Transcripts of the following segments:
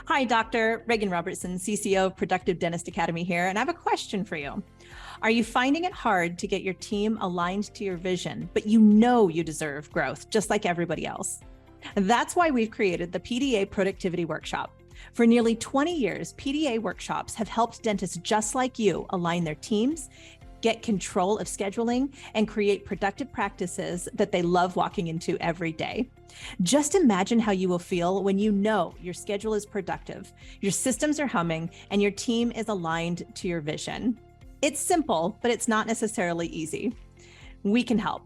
Hi, Dr. Reagan Robertson, CCO of Productive Dentist Academy here, and I have a question for you. Are you finding it hard to get your team aligned to your vision, but you know you deserve growth just like everybody else? That's why we've created the PDA Productivity Workshop. For nearly 20 years, PDA workshops have helped dentists just like you align their teams, get control of scheduling, and create productive practices that they love walking into every day. Just imagine how you will feel when you know your schedule is productive, your systems are humming, and your team is aligned to your vision. It's simple, but it's not necessarily easy. We can help.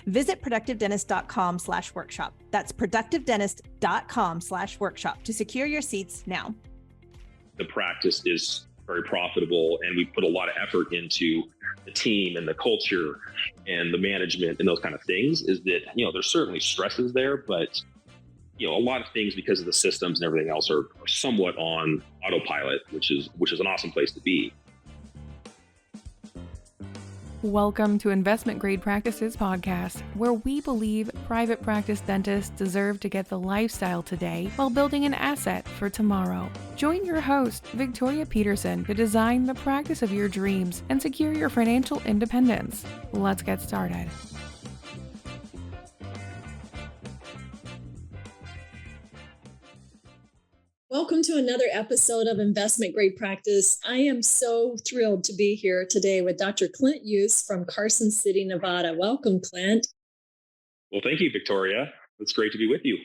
Visit productivedentist.com/workshop. That's productivedentist.com/workshop to secure your seats now. The practice is very profitable, and we put a lot of effort into the team and the culture and the management and those kind of things. Is that, there's certainly stresses there, but a lot of things, because of the systems and everything else, are somewhat on autopilot, which is an awesome place to be. Welcome to Investment Grade Practices Podcast, where we believe private practice dentists deserve to get the lifestyle today while building an asset for tomorrow. Join your host, Victoria Peterson, to design the practice of your dreams and secure your financial independence. Let's get started. Welcome to another episode of Investment Grade Practice. I am so thrilled to be here today with Dr. Clint Euse from Carson City, Nevada. Welcome, Clint. Well, thank you, Victoria. It's great to be with you.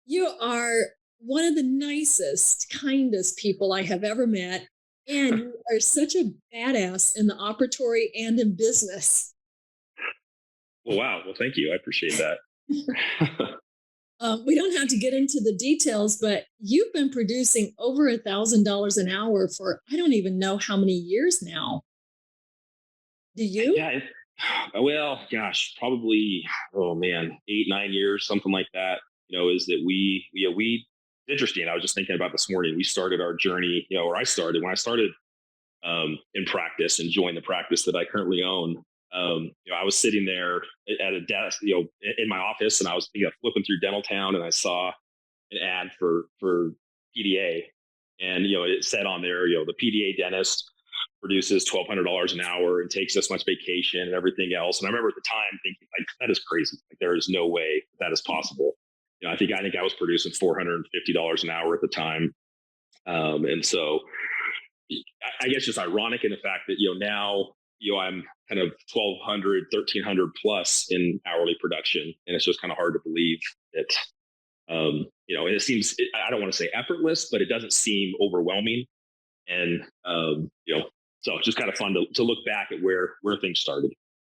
You are one of the nicest, kindest people I have ever met, and you are such a badass in the operatory and in business. Well, wow. Well, thank you. I appreciate that. We don't have to get into the details, but you've been producing over $1,000 an hour for I don't even know how many years now. Do you? Yeah. Well, gosh, probably, 8, 9 years, something like that. Is that it's interesting. I was just thinking about this morning. We started our journey, when I started in practice and joined the practice that I currently own. I was sitting there at a desk, in my office, and I was flipping through Dental Town, and I saw an ad for PDA, and it said on there, the PDA dentist produces $1,200 an hour and takes this much vacation and everything else. And I remember at the time thinking, like, that is crazy. Like, there is no way that is possible. I think I was producing $450 an hour at the time, and so I guess just ironic in the fact that now. I'm kind of 1,200, 1,300 plus in hourly production. And it's just kind of hard to believe that, and it seems, I don't want to say effortless, but it doesn't seem overwhelming. And, so it's just kind of fun to look back at where things started.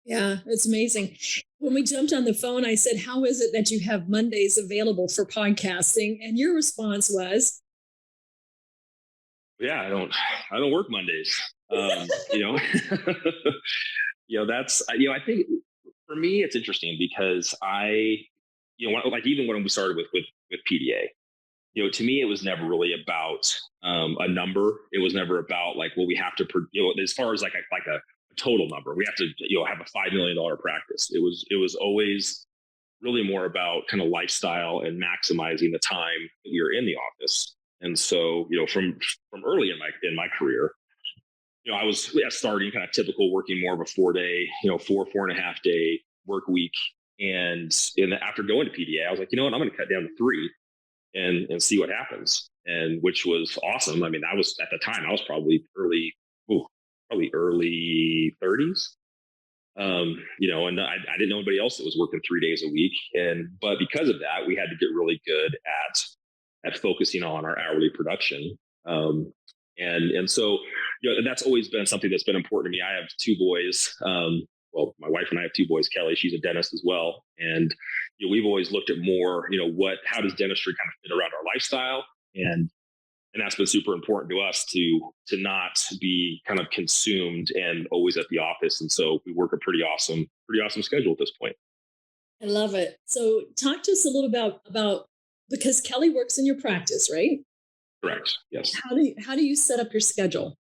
Yeah, it's amazing. When we jumped on the phone, I said, how is it that you have Mondays available for podcasting? And your response was? Yeah, I don't work Mondays. That's, I think for me, it's interesting because even when we started with PDA, to me, it was never really about a number. It was never about we have to, as far as a total number, we have to, have a $5 million practice. It was always really more about kind of lifestyle and maximizing the time that we were in the office. And so, from early in my career, I was starting kind of typical working more of a 4-day, 4.5 day work week. And after going to PDA, I was like, I'm going to cut down to 3 and see what happens. And which was awesome. I mean, at the time, I was probably early 30s. And I didn't know anybody else that was working 3 days a week. But because of that, we had to get really good at focusing on our hourly production. And so, that's always been something that's been important to me. I have 2 boys. My wife and I have 2 boys. Kelly, she's a dentist as well. And, we've always looked at more, how does dentistry kind of fit around our lifestyle? And that's been super important to us to not be kind of consumed and always at the office. And so we work a pretty awesome schedule at this point. I love it. So talk to us a little about because Kelly works in your practice, right? Correct. Yes. How do you set up your schedule?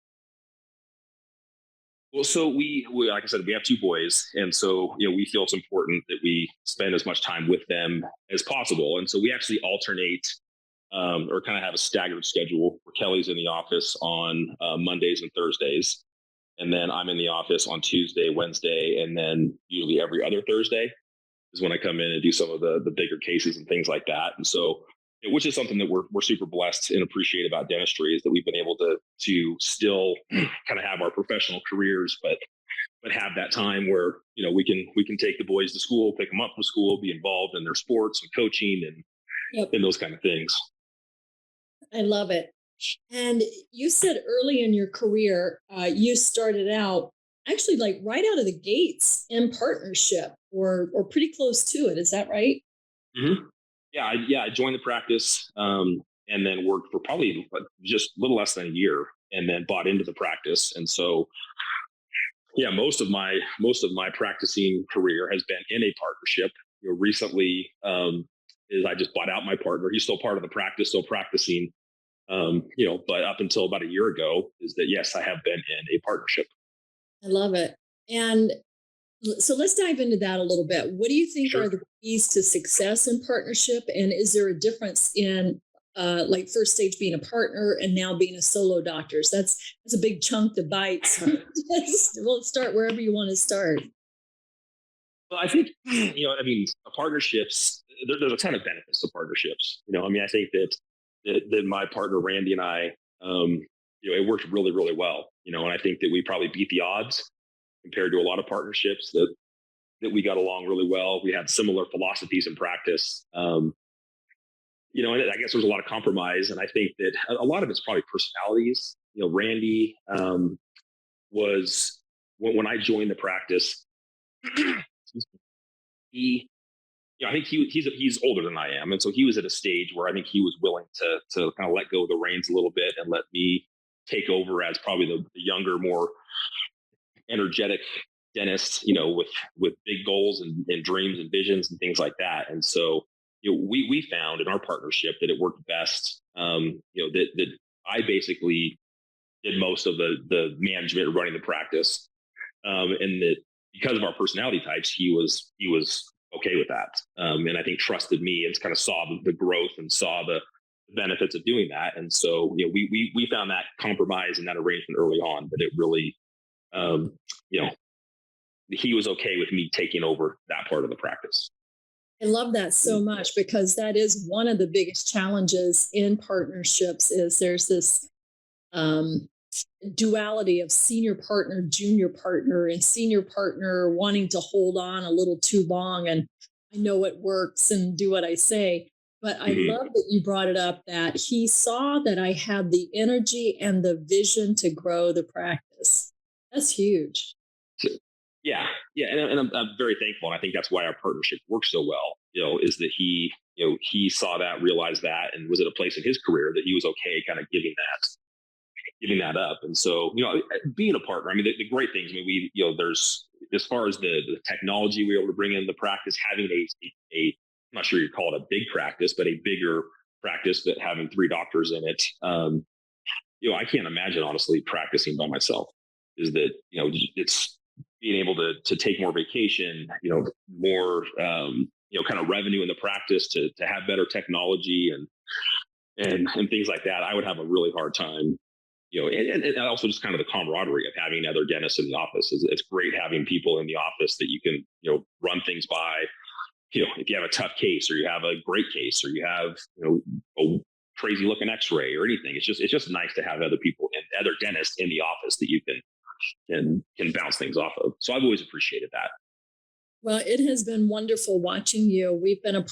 Well, so we like I said, we have 2 boys, and so we feel it's important that we spend as much time with them as possible. And so we actually alternate or kind of have a staggered schedule where Kelly's in the office on Mondays and Thursdays. And then I'm in the office on Tuesday, Wednesday, and then usually every other Thursday is when I come in and do some of the bigger cases and things like that. And so, which is something that we're super blessed and appreciate about dentistry, is that we've been able to still kind of have our professional careers, but have that time where, we can take the boys to school, pick them up from school, be involved in their sports and coaching and those kind of things. I love it. And you said early in your career, you started out actually like right out of the gates in partnership or pretty close to it. Is that right? Mm-hmm. Yeah. I joined the practice and then worked for probably just a little less than a year, and then bought into the practice. And so, yeah, most of my practicing career has been in a partnership. Recently, is I just bought out my partner. He's still part of the practice, still practicing. But up until about a year ago, is that yes, I have been in a partnership. I love it. And so let's dive into that a little bit. What do you think Sure. are the keys to success in partnership? And is there a difference in like first stage being a partner and now being a solo doctor? So that's a big chunk to bite. So we'll start wherever you want to start. Well, I think, partnerships, there's a ton of benefits to partnerships. I think that my partner, Randy, and I, it worked really, really well, and I think that we probably beat the odds compared to a lot of partnerships that we got along really well. We had similar philosophies in practice. And I guess there's a lot of compromise, and I think that a lot of it's probably personalities. Randy was, when I joined the practice, I think he's older than I am, and so he was at a stage where I think he was willing to kind of let go of the reins a little bit and let me take over as probably the younger, more energetic dentist, with big goals and dreams and visions and things like that. And so, we found in our partnership that it worked best. That I basically did most of the management running the practice, and that because of our personality types, he was okay with that, and I think trusted me and kind of saw the growth and saw the benefits of doing that. And so, we found that compromise and that arrangement early on, that it really, he was okay with me taking over that part of the practice. I love that so much, because that is one of the biggest challenges in partnerships. Is there's this duality of senior partner, junior partner, and senior partner wanting to hold on a little too long and I know it works and do what I say. But I love that you brought it up, that he saw that I had the energy and the vision to grow the practice. That's huge. Yeah. And I'm very thankful. And I think that's why our partnership works so well, is that he saw that, realized that, and was at a place in his career that he was okay kind of giving that up. And so, being a partner, the great things, there's, as far as the technology we were able to bring in the practice, having a I'm not sure you'd call it a big practice, but a bigger practice, that having 3 doctors in it, I can't imagine honestly practicing by myself. Is that, it's being able to take more vacation, more, kind of revenue in the practice to have better technology and things like that. I would have a really hard time, and also just kind of the camaraderie of having other dentists in the office. It's great having people in the office that you can, run things by. If you have a tough case, or you have a great case, or you have, a crazy looking x-ray or anything, it's just nice to have other people and other dentists in the office that you can bounce things off of. So I've always appreciated that. Well, it has been wonderful watching you. We've been a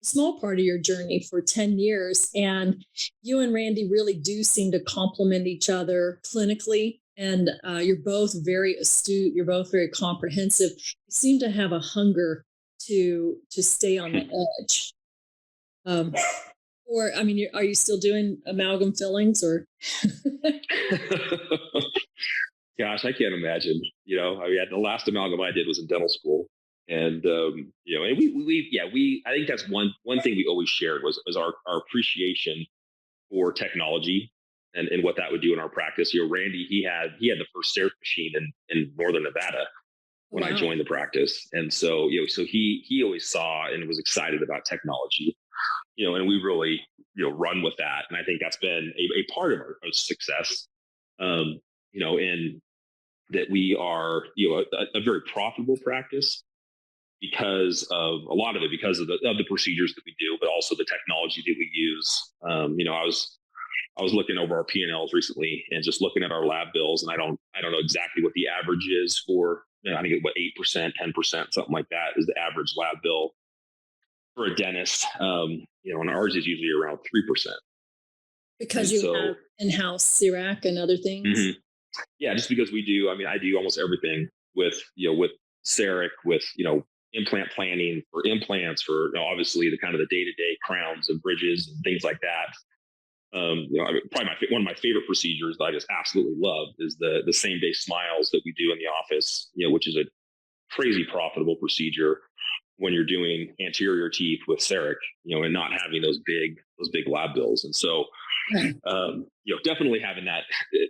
small part of your journey for 10 years, and you and Randy really do seem to complement each other clinically. And you're both very astute. You're both very comprehensive. You seem to have a hunger to stay on the edge. Are you still doing amalgam fillings or? Gosh, I can't imagine. The last amalgam I did was in dental school, and and I think that's one thing we always shared was our appreciation for technology and what that would do in our practice. Randy, he had the first CERT machine in Northern Nevada when I joined the practice, and so so he always saw and was excited about technology. and we really, run with that. And I think that's been a part of our success, and that we are, a very profitable practice because of a lot of it, because of the procedures that we do, but also the technology that we use. I was looking over our P&Ls recently and just looking at our lab bills, and I don't know exactly what the average is for. I think what 8%, 10%, something like that is the average lab bill for a dentist. And ours is usually around 3%. Because you have in-house CIRAC and other things. Mm-hmm. Yeah, just because we do. I mean, I do almost everything with with CIRAC, with implant planning for implants, for obviously the kind of the day-to-day crowns and bridges and things like that. Probably one of my favorite procedures that I just absolutely love is the same day smiles that we do in the office, which is a crazy profitable procedure when you're doing anterior teeth with CIRAC, and not having those big lab bills. And so, definitely having that,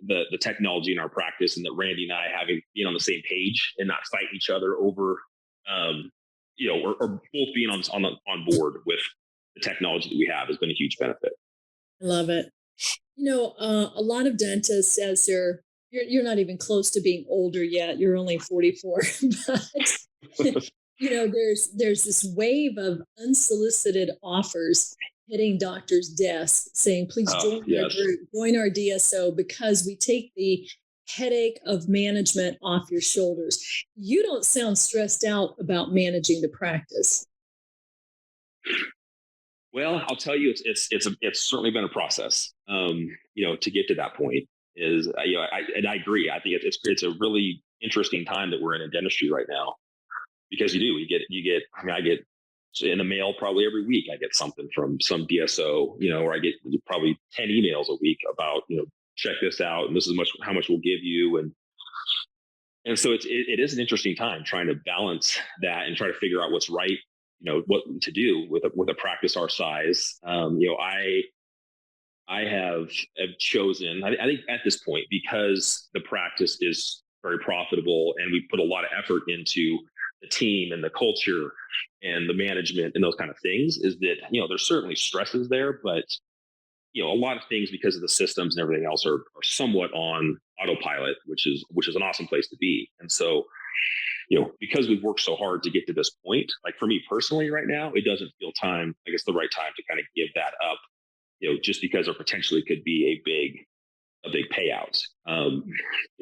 the technology in our practice, and that Randy and I being on the same page and not fighting each other over, or both being on board with the technology that we have has been a huge benefit. I love it. A lot of dentists, as you're not even close to being older yet. You're only 44, but there's this wave of unsolicited offers hitting doctors' desks saying, please join our DSO, because we take the headache of management off your shoulders. You don't sound stressed out about managing the practice. Well, I'll tell you, it's certainly been a process, to get to that point. I agree. I think it's a really interesting time that we're in dentistry right now, because you get. I mean, I get in the mail probably every week. I get something from some DSO, or I get probably 10 emails a week about, check this out, and this is how much we'll give you, and so it is an interesting time trying to balance that and try to figure out what's right. What to do with a practice our size. I have chosen, I think at this point, because the practice is very profitable and we put a lot of effort into the team and the culture and the management and those kind of things, is that, there's certainly stresses there, but, a lot of things, because of the systems and everything else, are somewhat on autopilot, which is an awesome place to be. And so, because we've worked so hard to get to this point, like for me personally right now, it doesn't feel the right time to kind of give that up, just because there potentially could be a big payout. And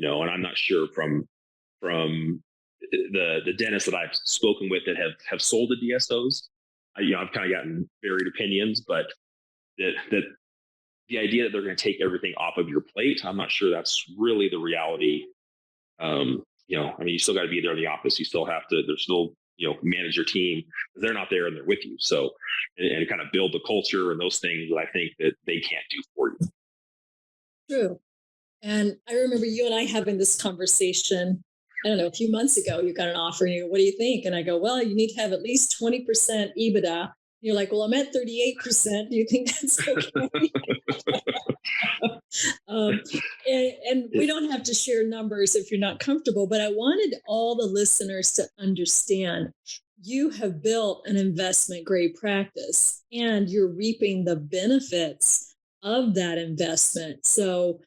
I'm not sure from the dentists that I've spoken with that have sold to DSOs, I've kind of gotten varied opinions, but that the idea that they're going to take everything off of your plate, I'm not sure that's really the reality. You still got to be there in the office. You still have to, there's still, manage your team, because they're not there and they're with you. So, and kind of build the culture and those things that I think that they can't do for you. True. And I remember you and I having this conversation, I don't know, a few months ago. You got an offer and you go, what do you think? And I go, well, you need to have at least 20% EBITDA. You're like, well, I'm at 38%. Do you think that's okay? And we don't have to share numbers if you're not comfortable, but I wanted all the listeners to understand you have built an investment grade practice and you're reaping the benefits of that investment. So,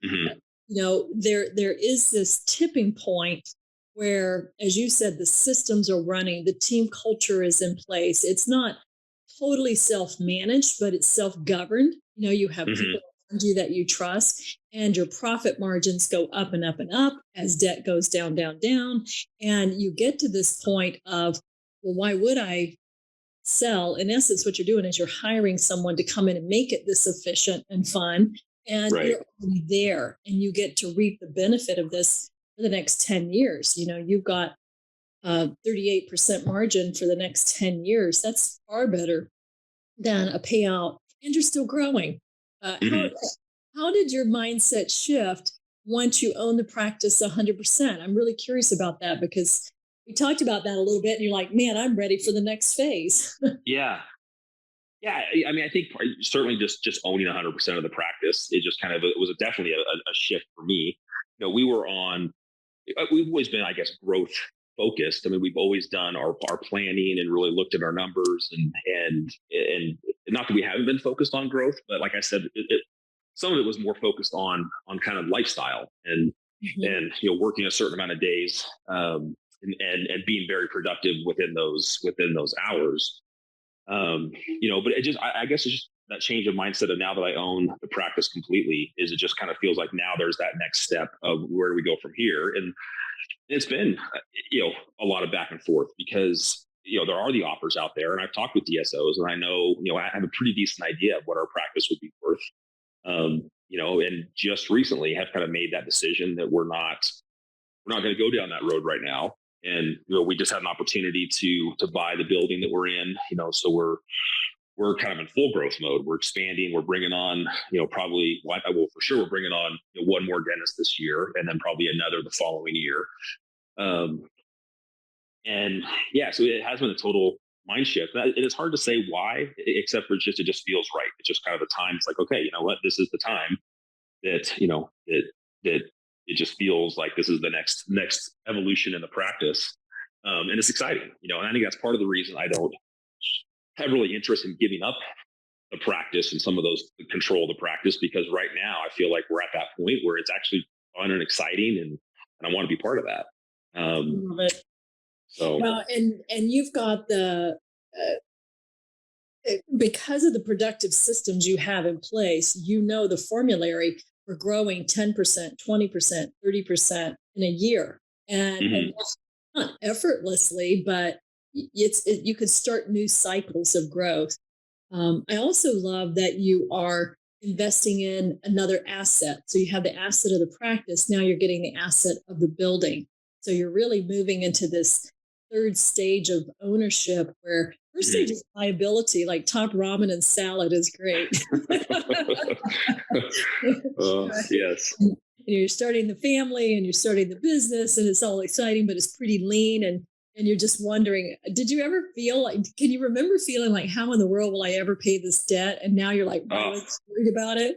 there is this tipping point where, as you said, the systems are running, the team culture is in place. It's not totally self-managed, but it's self-governed. You have people around you that you trust, and your profit margins go up and up and up as debt goes down, down, down. And you get to this point of, well, why would I sell? In essence, what you're doing is you're hiring someone to come in and make it this efficient and fun. And you're already there, and you get to reap the benefit of this for the next 10 years. You've got 38% margin for the next 10 years. That's far better than a payout, and you're still growing. How did your mindset shift once you own the practice 100%? I'm really curious about that, because we talked about that a little bit and you're like, man, I'm ready for the next phase. Yeah. I mean, I think certainly just owning 100% of the practice, it was definitely a shift for me. We've always been, I guess, growth focused. I mean, we've always done our planning and really looked at our numbers, and not that we haven't been focused on growth, but like I said, some of it was more focused on kind of lifestyle and working a certain amount of days, and being very productive within those hours. But I guess it's just that change of mindset of now that I own the practice completely, is it just kind of feels like now there's that next step of where do we go from here. And it's been a lot of back and forth, because there are the offers out there, and I've talked with DSOs, and I know I have a pretty decent idea of what our practice would be worth. And just recently have kind of made that decision that we're not going to go down that road right now. And we just had an opportunity to buy the building that we're in. So we're kind of in full growth mode. We're expanding. We're bringing on probably, well, for sure we're bringing on one more dentist this year, and then probably another the following year. So it has been a total mind shift. And it's hard to say why, except for it just feels right. It's just kind of the time. It's like, okay, you know what, this is the time that that it just feels like this is the next evolution in the practice, and it's exciting. And I think that's part of the reason I don't have really interest in giving up the practice and some of those control of the practice, because right now I feel like we're at that point where it's actually fun and exciting, and I want to be part of that. Love it. So well, and you've got the because of the productive systems you have in place, the formulary for growing 10%, 20%, 30% in a year, and not effortlessly, but you could start new cycles of growth. I also love that you are investing in another asset. So you have the asset of the practice. Now you're getting the asset of the building. So you're really moving into this third stage of ownership, where first stage is liability, like top ramen and salad is great. Yes. And you're starting the family and you're starting the business, and it's all exciting, but it's pretty lean. And you're just wondering, did you ever feel like, can you remember feeling like, how in the world will I ever pay this debt? And now you're like, really worried about it?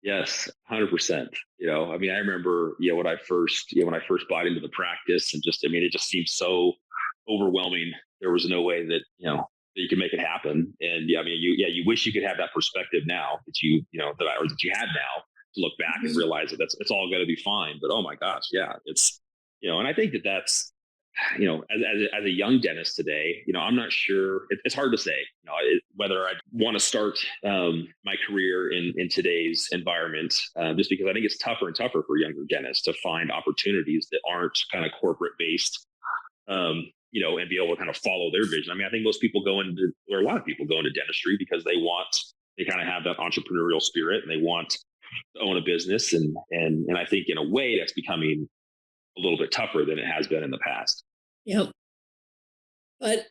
Yes, 100%. I mean, I remember, when I first bought into the practice, and it just seemed so overwhelming. There was no way that, that you could make it happen. And you wish you could have that perspective now that you had now, to look back and realize that it's all going to be fine. But oh my gosh, yeah, it's, and I think that's, as a young dentist today, I'm not sure. It's hard to say, whether I want to start my career in today's environment, just because I think it's tougher and tougher for younger dentists to find opportunities that aren't kind of corporate based, and be able to kind of follow their vision. I mean, I think most people or a lot of people go into dentistry because they kind of have that entrepreneurial spirit, and they want to own a business, and I think in a way that's becoming a little bit tougher than it has been in the past. Yep. But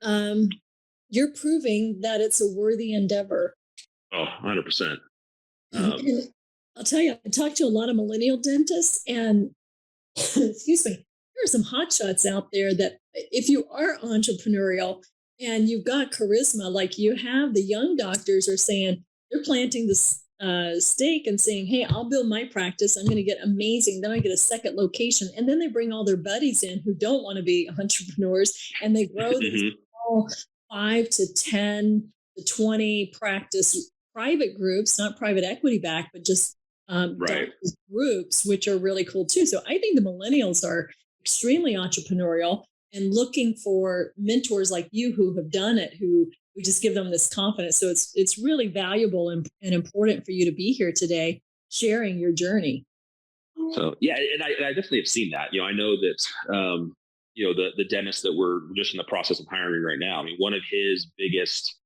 you're proving that it's a worthy endeavor. Oh, 100%. And I'll tell you, I talked to a lot of millennial dentists, and excuse me, there are some hotshots out there that, if you are entrepreneurial and you've got charisma like you have, the young doctors are saying, they're planting this stake and saying, hey, I'll build my practice. I'm going to get amazing. Then I get a second location. And then they bring all their buddies in who don't want to be entrepreneurs, and they grow these small 5 to 10 to 20 practice private groups, not private equity backed, but just groups, which are really cool too. So I think the millennials are extremely entrepreneurial and looking for mentors like you who have done it, who just give them this confidence. So it's really valuable and important for you to be here today, sharing your journey. So yeah, and I definitely have seen that. I know that the dentist that we're just in the process of hiring right now. I mean, one of his biggest,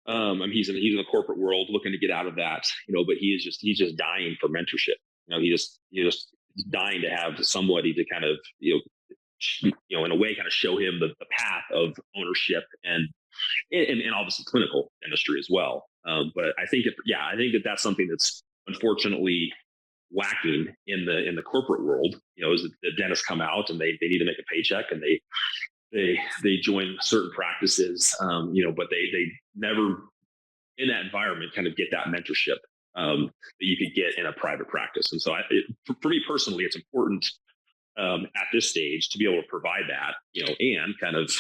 he's in the corporate world, looking to get out of that. But he's just dying for mentorship. He's just dying to have somebody to kind of in a way kind of show him the path of ownership and obviously clinical dentistry as well. But I think that's something that's unfortunately lacking in the corporate world. Is that the dentists come out and they need to make a paycheck, and they join certain practices, but they never in that environment kind of get that mentorship that you could get in a private practice. And so for me personally, it's important at this stage to be able to provide that, and kind of,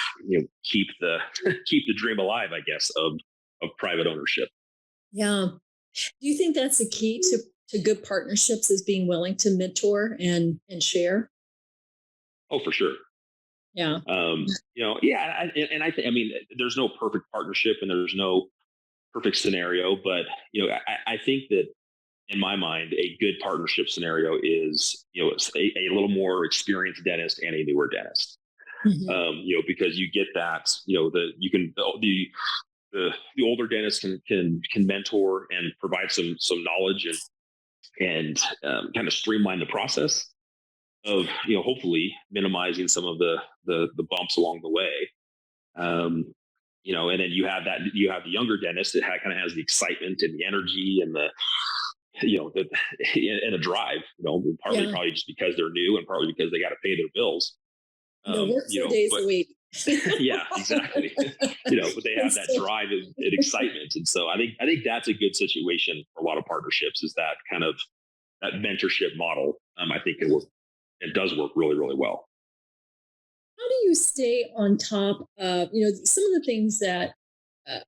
keep the keep the dream alive, I guess, of private ownership. Yeah. Do you think that's the key to good partnerships, is being willing to mentor and share? Oh, for sure. Yeah. Yeah, I mean, there's no perfect partnership and there's no perfect scenario, but I think that in my mind, a good partnership scenario is a little more experienced dentist and a newer dentist. Mhm. Because you get that, the older dentist can mentor and provide some knowledge and kind of streamline the process of hopefully minimizing some of the bumps along the way. And then you have the younger dentist that kind of has the excitement and the energy and the the and a drive, partly Yeah. probably just because they're new and partly because they got to pay their bills. Work 4 days but a week. yeah, exactly. But they have that drive and excitement, and so I think that's a good situation for a lot of partnerships, is that kind of that mentorship model. I think it does work really, really well. How do you stay on top of, some of the things that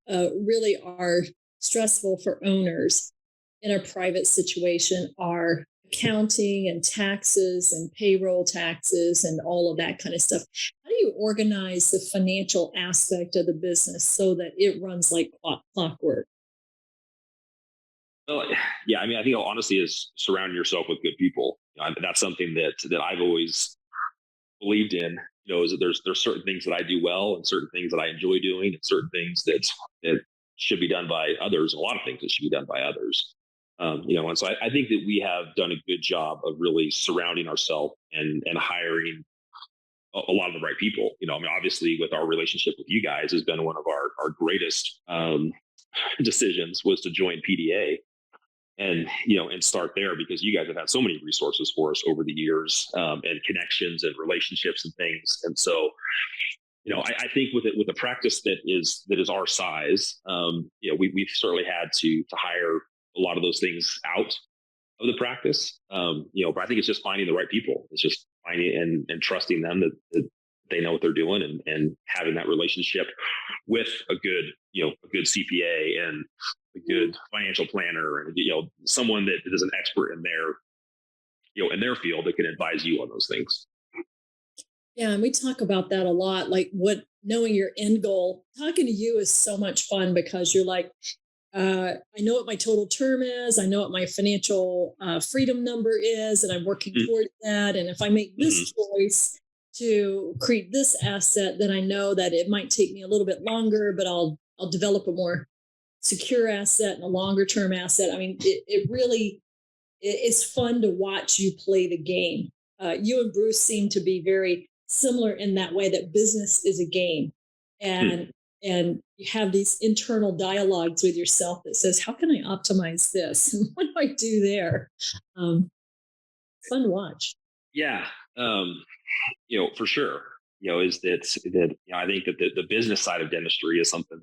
really are stressful for owners in a private situation are accounting and taxes and payroll taxes and all of that kind of stuff. How do you organize the financial aspect of the business so that it runs like clockwork? Well, yeah, I mean, I think honestly is surrounding yourself with good people. That's something that I've always believed in. Is that there's certain things that I do well and certain things that I enjoy doing and certain things that should be done by others. And a lot of things that should be done by others. And so I think that we have done a good job of really surrounding ourselves and hiring a lot of the right people. I mean, obviously, with our relationship with you guys has been one of our greatest decisions, was to join PDA and start there, because you guys have had so many resources for us over the years, and connections and relationships and things. And so, I think with a practice that is our size, we've certainly had to hire a lot of those things out of the practice. But I think it's just finding the right people. It's just finding and trusting them that they know what they're doing, and having that relationship with a good CPA and a good financial planner, and someone that is an expert in their field that can advise you on those things. Yeah, and we talk about that a lot. Like, knowing your end goal. Talking to you is so much fun because you're like, I know what my total term is. I know what my financial freedom number is, and I'm working toward that. And if I make this choice to create this asset, then I know that it might take me a little bit longer, but I'll develop a more secure asset and a longer term asset. I mean, it's fun to watch you play the game. You and Bruce seem to be very similar in that way, that business is a game, and you have these internal dialogues with yourself that says, how can I optimize this? And what do I do there? It's fun to watch. Yeah. For sure. Is that I think that the business side of dentistry is something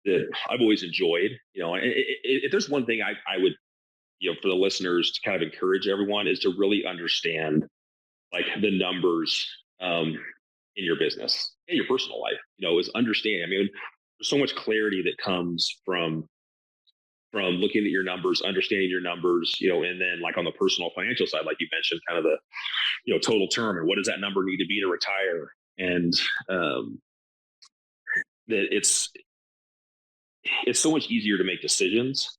that I've always enjoyed. If there's one thing I would, for the listeners to kind of encourage everyone, is to really understand like the numbers in your business and your personal life. Is understanding. I mean, there's so much clarity that comes from looking at your numbers, understanding your numbers, and then like on the personal financial side, like you mentioned, kind of the total term, and what does that number need to be to retire, and that it's so much easier to make decisions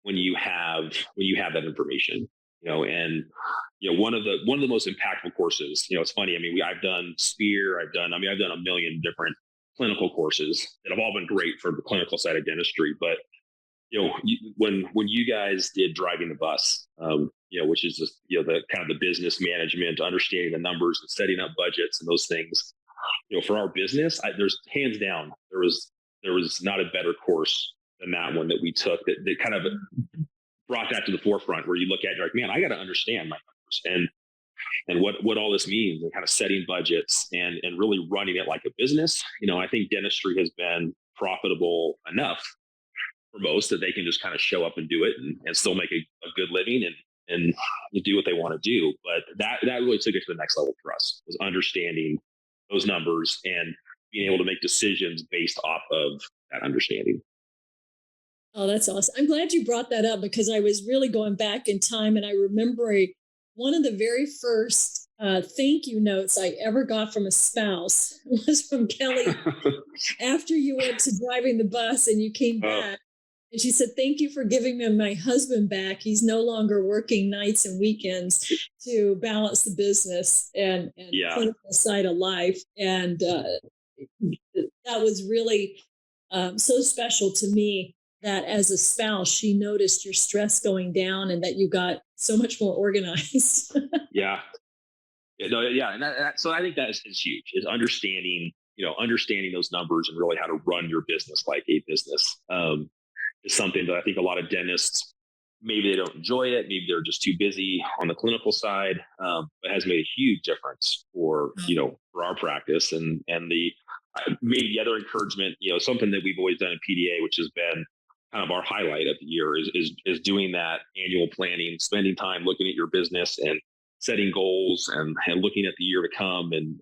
when you have that information. And one of the most impactful courses, it's funny, I mean, I've done SPEAR, I've done a million different clinical courses that have all been great for the clinical side of dentistry, but when you guys did Driving the Bus, which is just, the kind of the business management, understanding the numbers and setting up budgets and those things, for our business, there's hands down, there was not a better course than that one that we took that kind of brought that to the forefront, where you look at it, you're like, man, I got to understand my numbers and what all this means, and kind of setting budgets and really running it like a business. I think dentistry has been profitable enough for most that they can just kind of show up and do it and still make a good living and you do what they want to do. But that really took it to the next level for us, was understanding those numbers and being able to make decisions based off of that understanding. Oh, that's awesome. I'm glad you brought that up because I was really going back in time and I remember one of the very first thank you notes I ever got from a spouse was from Kelly after you went to driving the bus and you came back. And she said, "Thank you for giving me my husband back. He's no longer working nights and weekends to balance the business and clinical side of life." And that was really so special to me that as a spouse, she noticed your stress going down and that you got so much more organized. Yeah. And so I think that is huge, is understanding those numbers and really how to run your business like a business. Is something that I think a lot of dentists, maybe they don't enjoy it. Maybe they're just too busy on the clinical side. But it has made a huge difference for our practice and maybe the other encouragement, something that we've always done in PDA, which has been kind of our highlight of the year is doing that annual planning, spending time looking at your business and setting goals and looking at the year to come and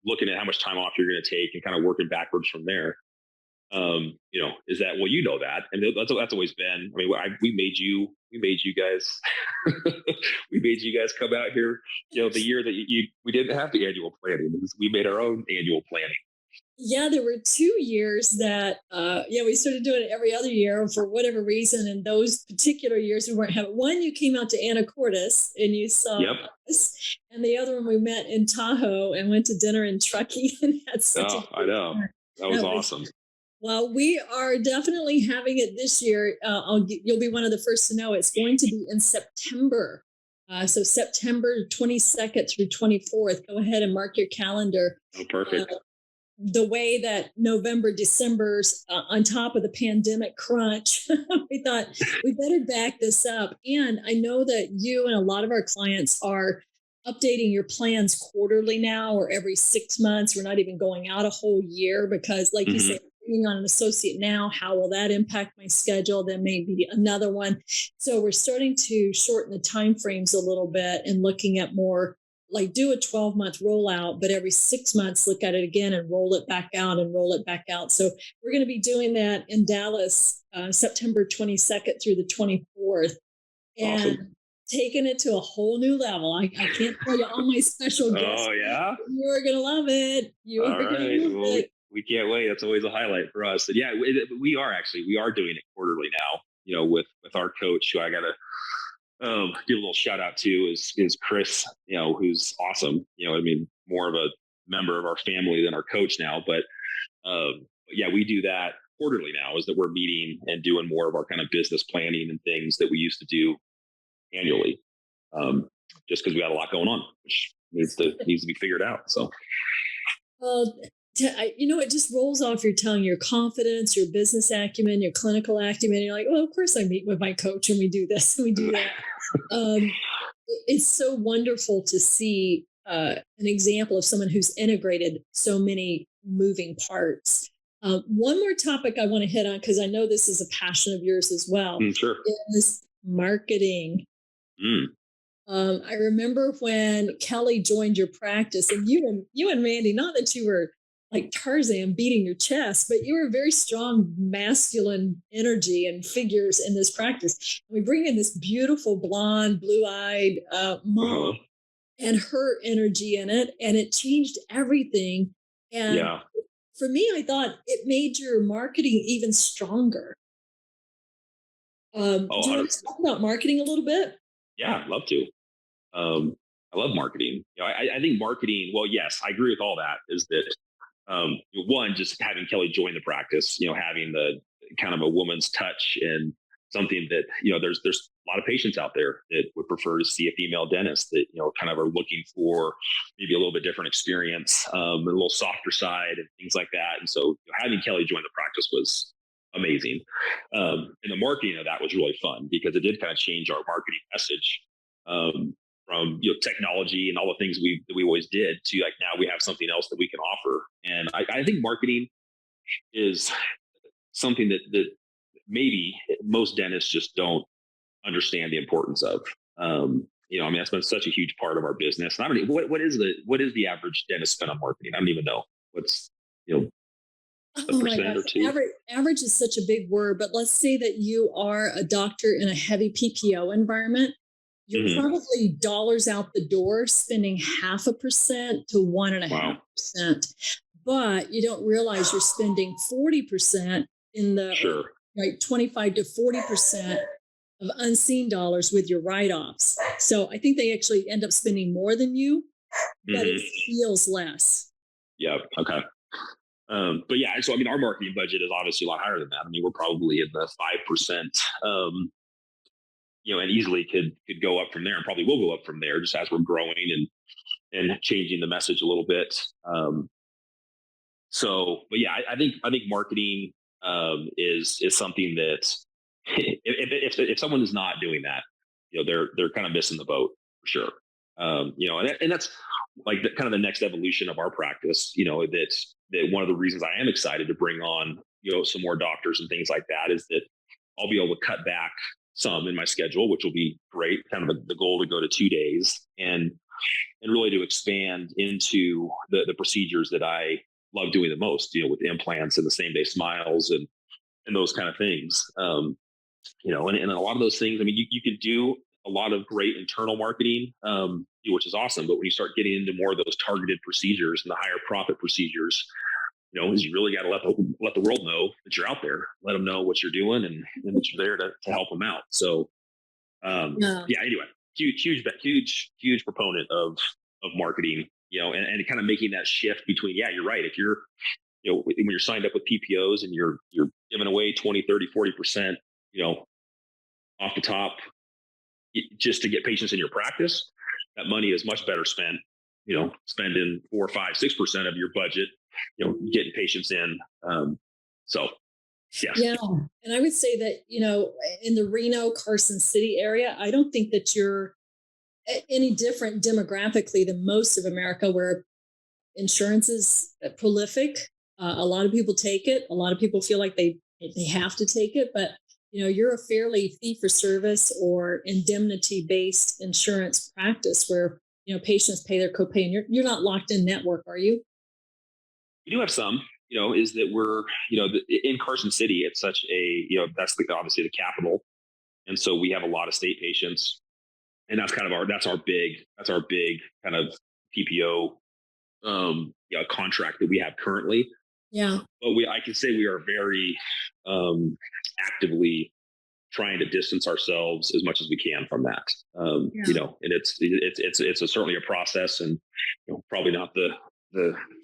looking at how much time off you're going to take and kind of working backwards from there. Is that, well, that, and that's always been, we made you guys, we made you guys come out here, the year that we didn't have the annual planning. We made our own annual planning. Yeah, there were 2 years that, we started doing it every other year for whatever reason. And those particular years we weren't having. One, you came out to Anacortes and you saw us. And the other one, we met in Tahoe and went to dinner in Truckee and had such I know. That was awesome. Well, we are definitely having it this year. You'll be one of the first to know. It's going to be in September. So September 22nd through 24th. Go ahead and mark your calendar. Oh, perfect. The way that November, December's on top of the pandemic crunch, we thought we better back this up. And I know that you and a lot of our clients are updating your plans quarterly now or every 6 months. We're not even going out a whole year because, like you said, bringing on an associate now, how will that impact my schedule? Then maybe another one. So we're starting to shorten the timeframes a little bit and looking at more like do a 12-month rollout, but every 6 months, look at it again and roll it back out and roll it back out. So we're going to be doing that in Dallas, September 22nd through the 24th. And awesome. Taking it to a whole new level. I can't tell you all my special guests. Oh, yeah? You're going to love it. You are going to love it. We can't wait. That's always a highlight for us. And yeah, we are doing it quarterly now, with our coach, who I got to give a little shout out to is Chris, who's awesome. More of a member of our family than our coach now, but yeah, we do that quarterly now, is that we're meeting and doing more of our kind of business planning and things that we used to do annually. Just because we got a lot going on, which needs to be figured out. So, it just rolls off your tongue, your confidence, your business acumen, your clinical acumen. You're like, well, of course I meet with my coach and we do this and we do that. It's so wonderful to see an example of someone who's integrated so many moving parts. One more topic I want to hit on, because I know this is a passion of yours as well, sure. is marketing. I remember when Kelly joined your practice, and you and Randy, not that you were like Tarzan beating your chest, but you were very strong, masculine energy and figures in this practice. We bring in this beautiful blonde, blue-eyed mom and her energy in it, and it changed everything. And for me, I thought it made your marketing even stronger. Do you want to talk about marketing a little bit? Yeah, I'd love to. I love marketing. I think marketing, well, yes, I agree with all that, is that one, just having Kelly join the practice, having the kind of a woman's touch and something that, there's a lot of patients out there that would prefer to see a female dentist that, kind of are looking for maybe a little bit different experience, a little softer side and things like that. And so having Kelly join the practice was amazing. And the marketing of that was really fun because it did kind of change our marketing message. From technology and all the things we always did to like, now we have something else that we can offer. And I think marketing is something that maybe most dentists just don't understand the importance of. That's been such a huge part of our business. And I mean, what is the average dentist spend on marketing? I don't even know what's, a Oh my percent gosh, or two. average is such a big word, but let's say that you are a doctor in a heavy PPO environment. You're Mhm. probably dollars out the door spending 0.5% to 1.5%, but you don't realize you're spending 40% in the Sure. right 25 to 40% of unseen dollars with your write-offs. So I think they actually end up spending more than you, but it Mhm. feels less. Yeah. Okay. But yeah, so I mean, our marketing budget is obviously a lot higher than that. I mean, we're probably in the 5%, and easily could go up from there, and probably will go up from there just as we're growing and changing the message a little bit. But yeah, I think marketing is something that if someone is not doing that, they're kind of missing the boat for sure. And that's like kind of the next evolution of our practice. That one of the reasons I am excited to bring on some more doctors and things like that is that I'll be able to cut back some in my schedule, which will be great. Kind of the goal to go to 2 days and really to expand into the procedures that I love doing the most, with implants and the same day smiles and those kind of things. And a lot of those things, I mean, you could do a lot of great internal marketing, which is awesome. But when you start getting into more of those targeted procedures and the higher profit procedures, is you really got to let the world know that you're out there, let them know what you're doing and that you're there to help them out. So, anyway, huge proponent of marketing, and kind of making that shift between, you're right. If you're, when you're signed up with PPOs and you're giving away 20, 30, 40%, off the top, just to get patients in your practice, that money is much better spent, spending 4, 5, 6% of your budget, getting patients in. So, yes. Yeah. And I would say that, in the Reno, Carson City area, I don't think that you're any different demographically than most of America, where insurance is prolific. A lot of people take it. A lot of people feel like they have to take it, but you're a fairly fee for service or indemnity based insurance practice where patients pay their copay, and you're not locked in network, are you? We do have some. Is that we're in Carson City. It's such a that's obviously the capital, and so we have a lot of state patients, and that's kind of our big kind of PPO contract that we have currently. Yeah. But I can say we are very actively trying to distance ourselves as much as we can from that. And it's certainly a process, and probably not the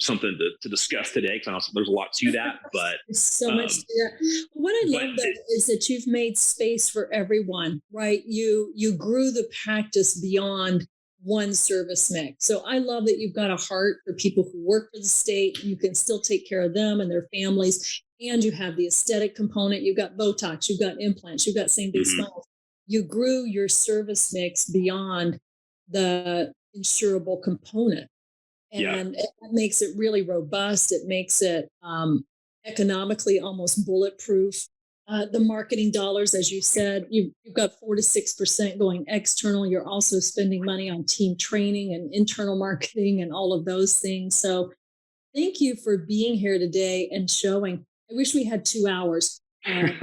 something to discuss today, because there's a lot to that. But there's so much to that. What I love though is that you've made space for everyone, right? You grew the practice beyond one service mix. So I love that you've got a heart for people who work for the state. You can still take care of them and their families. And you have the aesthetic component. You've got Botox, you've got implants, you've got same day smiles. You grew your service mix beyond the insurable component. And it makes it really robust. It makes it economically almost bulletproof. The marketing dollars, as you said, you've got 4 to 6% going external. You're also spending money on team training and internal marketing and all of those things. So thank you for being here today and showing. I wish we had 2 hours. That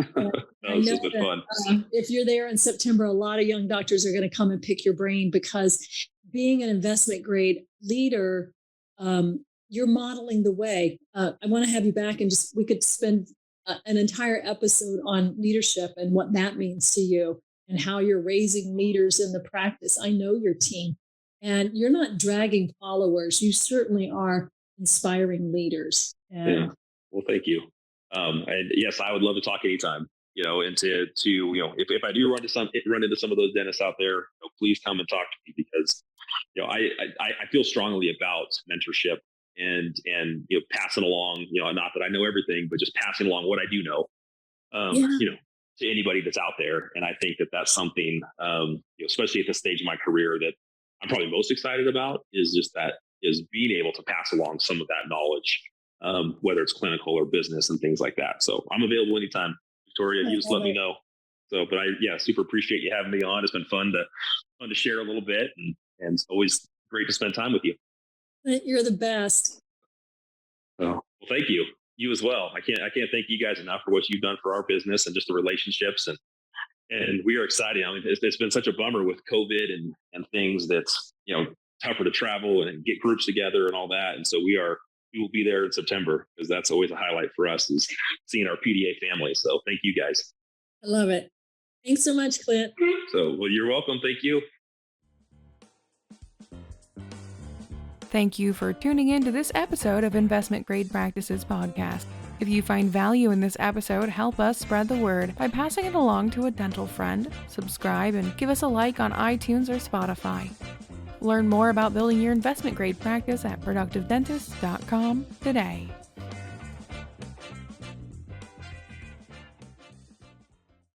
was a bit fun. If you're there in September, a lot of young doctors are going to come and pick your brain, because being an investment grade leader, you're modeling the way. I want to have you back, and we could spend an entire episode on leadership and what that means to you and how you're raising leaders in the practice. I know your team, and you're not dragging followers. You certainly are inspiring leaders. And Well, thank you. And yes, I would love to talk anytime, and to if I do run into some of those dentists out there, please come and talk to me, because, I feel strongly about mentorship and passing along, not that I know everything, but just passing along what I do know, to anybody that's out there. And I think that that's something, especially at this stage of my career, that I'm probably most excited about, is being able to pass along some of that knowledge, whether it's clinical or business and things like that. So I'm available anytime, Victoria. You just let me know. So, but super appreciate you having me on. It's been fun to share a little bit, and it's always great to spend time with you. You're the best. So, well, thank you. You as well. I can't thank you guys enough for what you've done for our business and just the relationships, and we are excited. I mean, it's been such a bummer with COVID and things that's, tougher to travel and get groups together and all that. And so we will be there in September, because that's always a highlight for us, is seeing our PDA family. So thank you guys. I love it. Thanks so much, Clint. So, well, you're welcome. Thank you. Thank you for tuning in to this episode of Investment Grade Practices Podcast. If you find value in this episode, help us spread the word by passing it along to a dental friend, subscribe, and give us a like on iTunes or Spotify. Learn more about building your investment grade practice at productivedentist.com today.